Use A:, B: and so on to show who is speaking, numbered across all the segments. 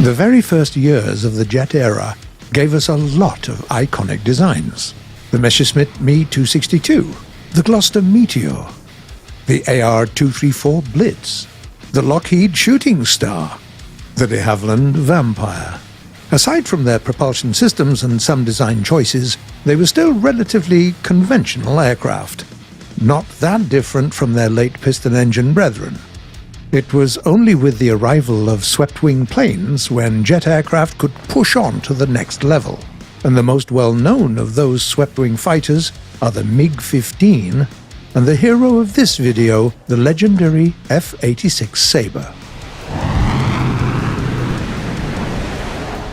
A: The very first years of the jet era gave us a lot of iconic designs. The Messerschmitt Me 262, the Gloucester Meteor, the AR-234 Blitz, the Lockheed Shooting Star, the de Havilland Vampire. Aside from their propulsion systems and some design choices, they were still relatively conventional aircraft, not that different from their late piston-engine brethren. It was only with the arrival of swept-wing planes when jet aircraft could push on to the next level, and the most well-known of those swept-wing fighters are the MiG-15 and the hero of this video, the legendary F-86 Sabre.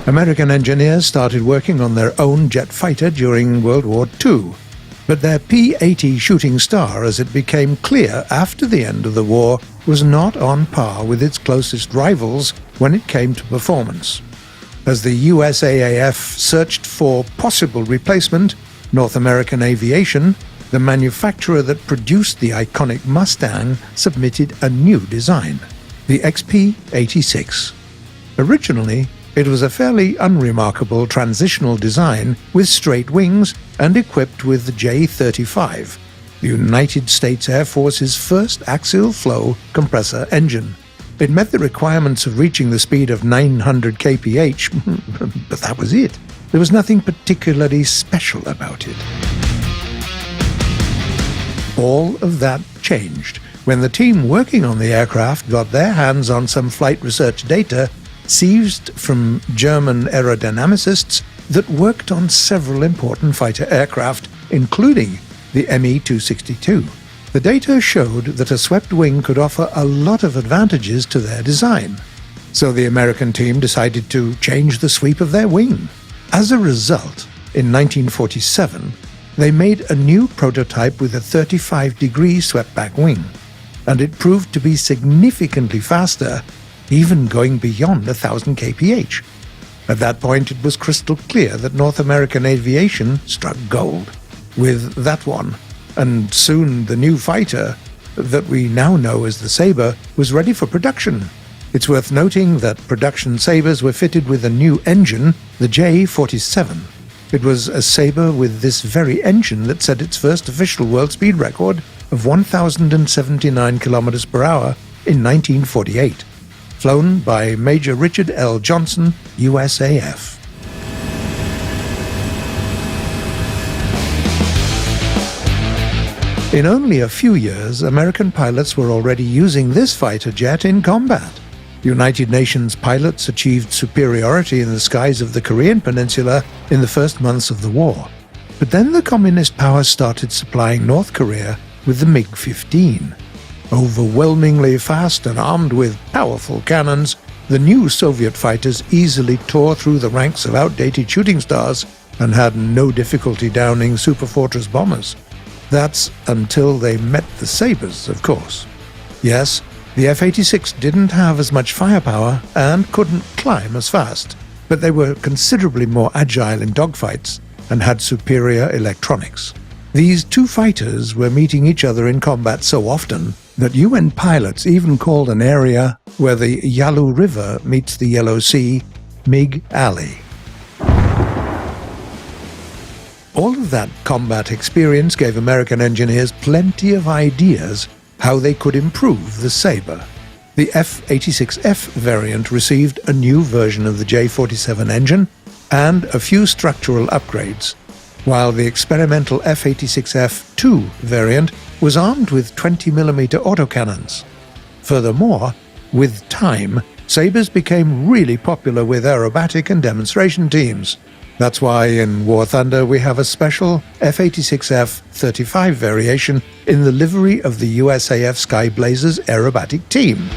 A: American engineers started working on their own jet fighter during World War II, but their P-80 Shooting Star, as it became clear after the end of the war, was not on par with its closest rivals when it came to performance. As the USAAF searched for possible replacement, North American Aviation, the manufacturer that produced the iconic Mustang, submitted a new design, the XP-86. Originally, it was a fairly unremarkable transitional design with straight wings and equipped with the J-35, the United States Air Force's first axial-flow compressor engine. It met the requirements of reaching the speed of 900 kph, but that was it. There was nothing particularly special about it. All of that changed when the team working on the aircraft got their hands on some flight research data seized from German aerodynamicists that worked on several important fighter aircraft, including the Me-262. The data showed that a swept wing could offer a lot of advantages to their design, so the American team decided to change the sweep of their wing. As a result, in 1947, they made a new prototype with a 35-degree swept-back wing, and it proved to be significantly faster, even going beyond 1,000 kph. At that point, it was crystal clear that North American Aviation struck gold with that one, and soon the new fighter, that we now know as the Sabre, was ready for production. It's worth noting that production Sabres were fitted with a new engine, the J-47. It was a Sabre with this very engine that set its first official world speed record of 1,079 km per hour in 1948. Flown by Major Richard L. Johnson, USAF. In only a few years, American pilots were already using this fighter jet in combat. United Nations pilots achieved superiority in the skies of the Korean Peninsula in the first months of the war. But then the communist powers started supplying North Korea with the MiG-15. Overwhelmingly fast and armed with powerful cannons, the new Soviet fighters easily tore through the ranks of outdated shooting stars and had no difficulty downing Superfortress bombers. That's until they met the Sabres, of course. Yes, the F-86 didn't have as much firepower and couldn't climb as fast, but they were considerably more agile in dogfights and had superior electronics. These two fighters were meeting each other in combat so often that UN pilots even called an area where the Yalu River meets the Yellow Sea MiG Alley. All of that combat experience gave American engineers plenty of ideas how they could improve the Sabre. The F-86F variant received a new version of the J-47 engine and a few structural upgrades, while the experimental F-86F-2 variant was armed with 20mm autocannons. Furthermore, with time, Sabres became really popular with aerobatic and demonstration teams. That's why in War Thunder we have a special F-86F-35 variation in the livery of the USAF Sky Blazers aerobatic team.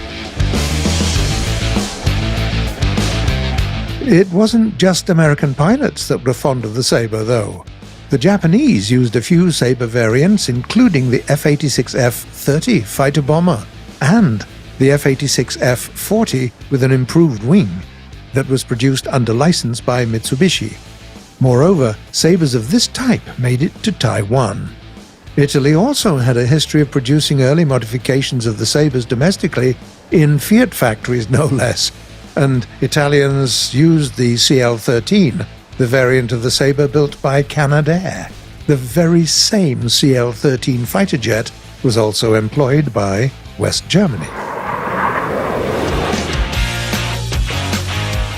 A: It wasn't just American pilots that were fond of the Sabre, though. The Japanese used a few Sabre variants, including the F-86F-30 fighter bomber and the F-86F-40 with an improved wing that was produced under license by Mitsubishi. Moreover, Sabres of this type made it to Taiwan. Italy also had a history of producing early modifications of the Sabres domestically, in Fiat factories no less. and Italians used the CL-13, the variant of the Sabre built by Canadair. The very same CL-13 fighter jet was also employed by West Germany.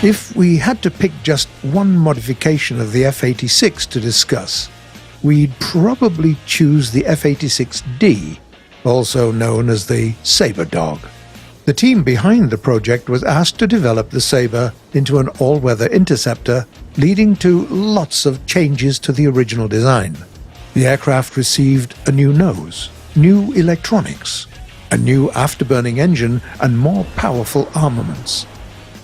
A: If we had to pick just one modification of the F-86 to discuss, we'd probably choose the F-86D, also known as the Sabre Dog. The team behind the project was asked to develop the Sabre into an all-weather interceptor, leading to lots of changes to the original design. The aircraft received a new nose, new electronics, a new afterburning engine, and more powerful armaments.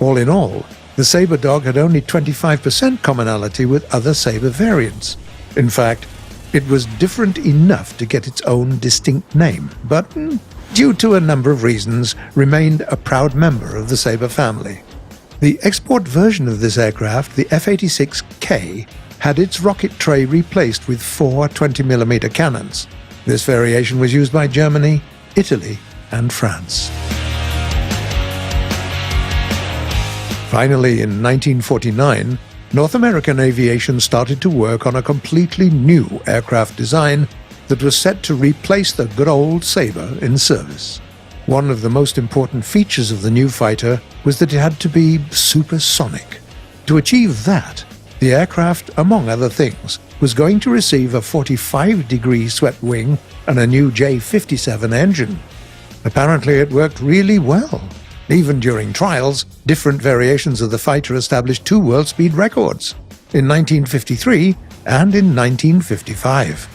A: All in all, the Sabre Dog had only 25% commonality with other Sabre variants. In fact, it was different enough to get its own distinct name, but due to a number of reasons, remained a proud member of the Sabre family. The export version of this aircraft, the F-86K, had its rocket tray replaced with 4 20mm cannons. This variation was used by Germany, Italy, and France. Finally, in 1949, North American aviation started to work on a completely new aircraft design that was set to replace the good old Sabre in service. One of the most important features of the new fighter was that it had to be supersonic. To achieve that, the aircraft, among other things, was going to receive a 45-degree swept wing and a new J-57 engine. Apparently it worked really well. Even during trials, different variations of the fighter established 2 world speed records, in 1953 and in 1955.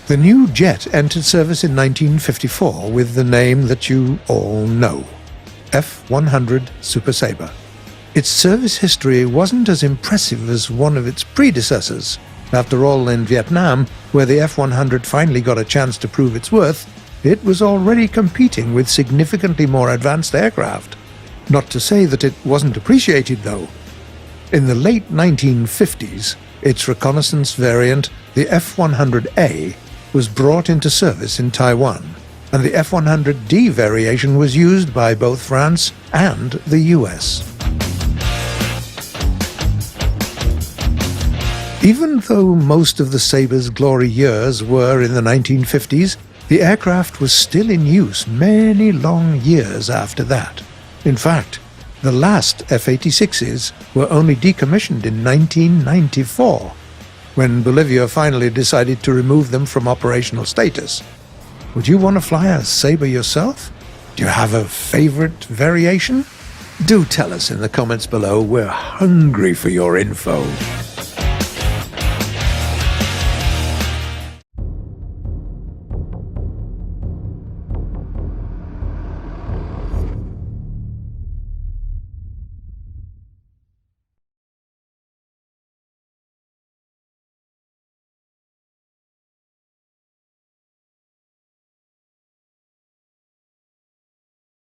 A: The new jet entered service in 1954 with the name that you all know, F-100 Super Sabre. Its service history wasn't as impressive as one of its predecessors. After all, in Vietnam, where the F-100 finally got a chance to prove its worth, it was already competing with significantly more advanced aircraft. Not to say that it wasn't appreciated, though. In the late 1950s, its reconnaissance variant, the F-100A, was brought into service in Taiwan, and the F-100D variation was used by both France and the US. Even though most of the Sabre's glory years were in the 1950s, the aircraft was still in use many long years after that. In fact, the last F-86s were only decommissioned in 1994, when Bolivia finally decided to remove them from operational status. Would you want to fly a Sabre yourself? Do you have a favorite variation? Do tell us in the comments below. We're hungry for your info.